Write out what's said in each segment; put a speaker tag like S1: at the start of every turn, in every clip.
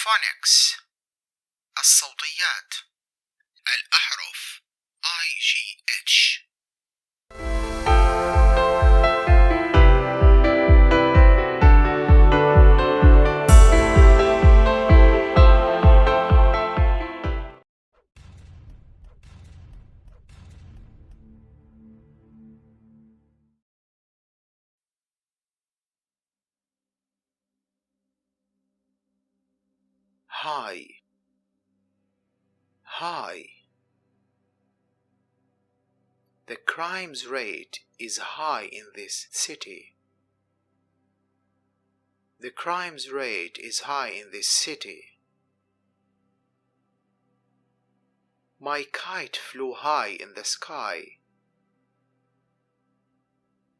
S1: Phonics الصوتيات الأحرف IGH. High, high. The crimes rate is high in this city. The crimes rate is high in this city. My kite flew high in the sky.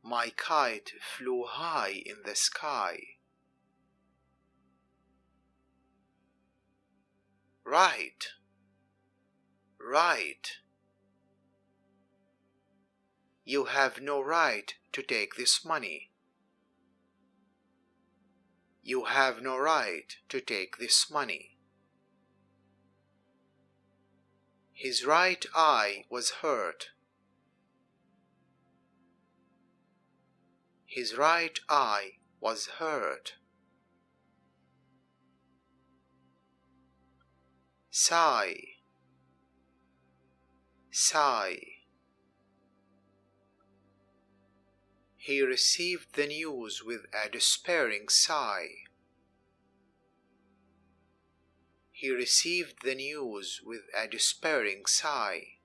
S1: My kite flew high in the sky. Right, right. You have no right to take this money. You have no right to take this money. His right eye was hurt. His right eye was hurt. Sigh, sigh. He received the news with a despairing sigh. He received the news with a despairing sigh.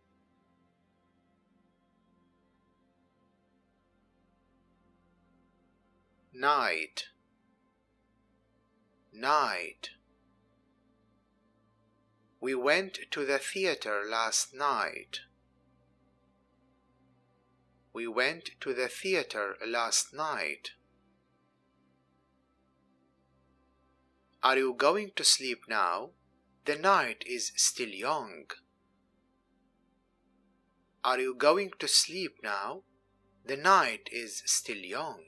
S1: Night, night. We went to the theater last night. We went to the theater last night. Are you going to sleep now? The night is still young. Are you going to sleep now? The night is still young.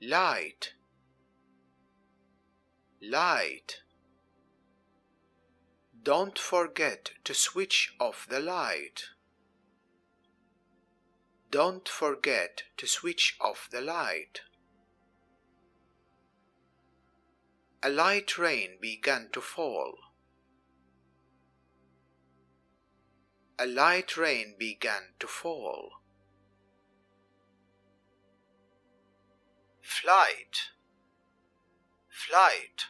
S1: Light, light. Don't forget to switch off the light. Don't forget to switch off the light. A light rain began to fall. A light rain began to fall. Flight, flight.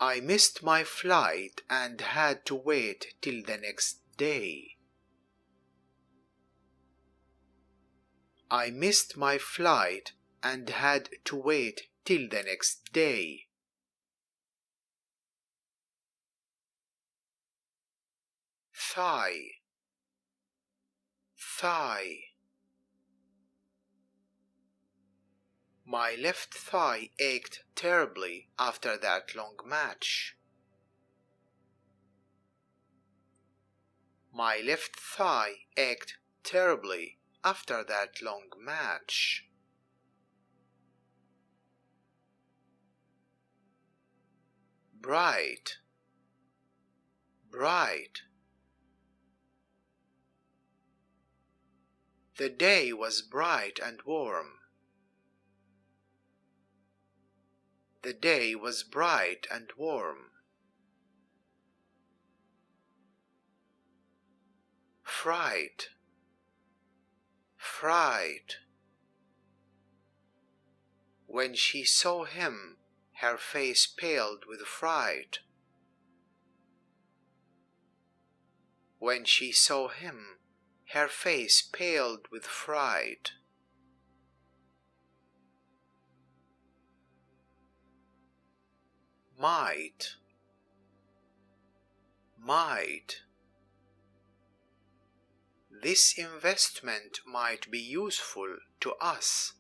S1: I missed my flight and had to wait till the next day. I missed my flight and had to wait till the next day. Thigh, thigh. My left thigh ached terribly after that long match. My left thigh ached terribly after that long match. Bright, bright. The day was bright and warm. The day was bright and warm. Fright, fright. When she saw him, her face paled with fright. When she saw him, her face paled with fright. Might, might. This investment might be useful to us.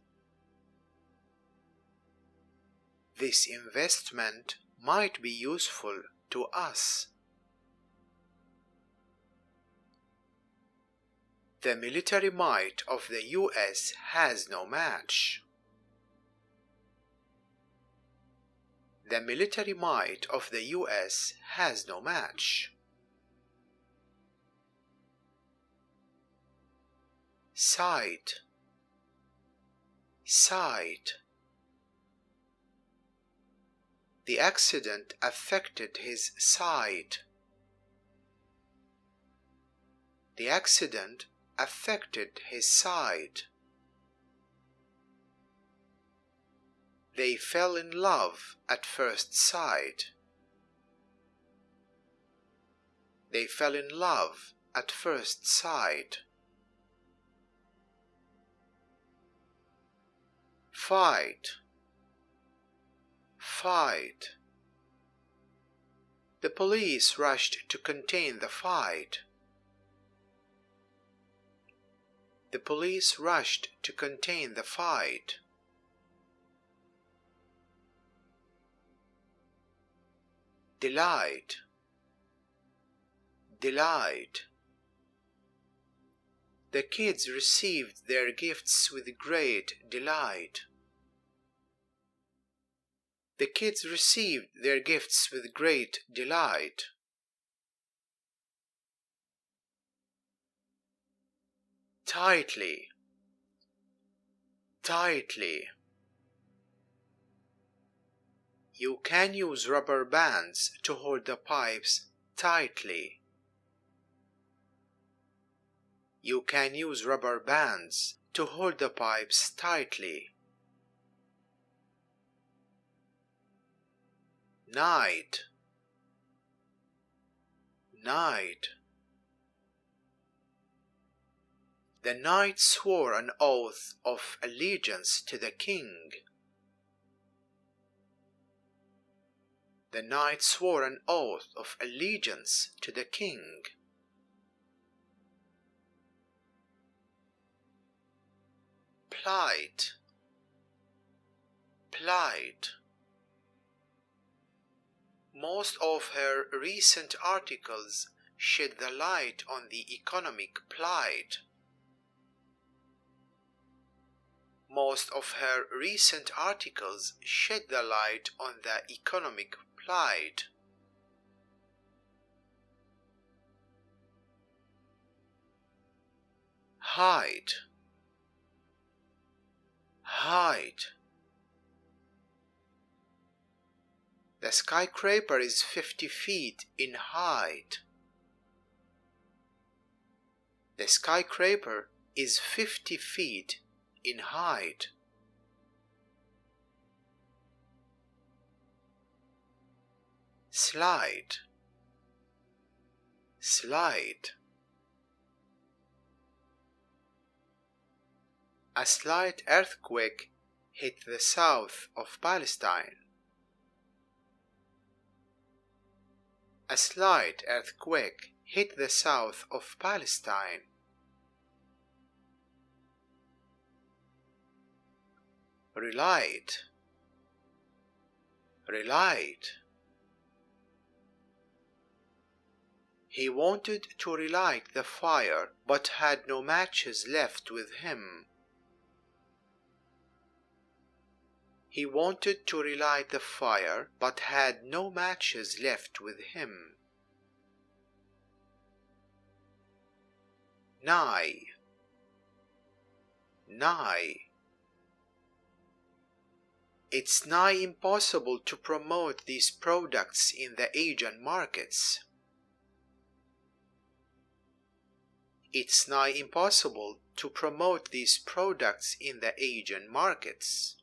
S1: This investment might be useful to us. The military might of the US has no match. The military might of the US has no match. Sight, sight. The accident affected his sight. The accident affected his sight. They fell in love at first sight. They fell in love at first sight. Fight, fight. The police rushed to contain the fight. The police rushed to contain the fight. Delight, delight. The kids received their gifts with great delight. The kids received their gifts with great delight. Tightly, tightly. You can use rubber bands to hold the pipes tightly. You can use rubber bands to hold the pipes tightly. Night, night. The knight swore an oath of allegiance to the king. The knight swore an oath of allegiance to the king. Plight, plight. Most of her recent articles shed the light on the economic plight. Most of her recent articles shed the light on the economic plight. Height, height. The skyscraper is 50 feet in height. The skyscraper is 50 feet in height. Slide, slide. A slight earthquake hit the south of Palestine. A slight earthquake hit the south of Palestine. Relight, relight. He wanted to relight the fire, but had no matches left with him. He wanted to relight the fire, but had no matches left with him. Nigh, nigh. It's nigh impossible to promote these products in the Asian markets. It's nigh impossible to promote these products in the Asian markets.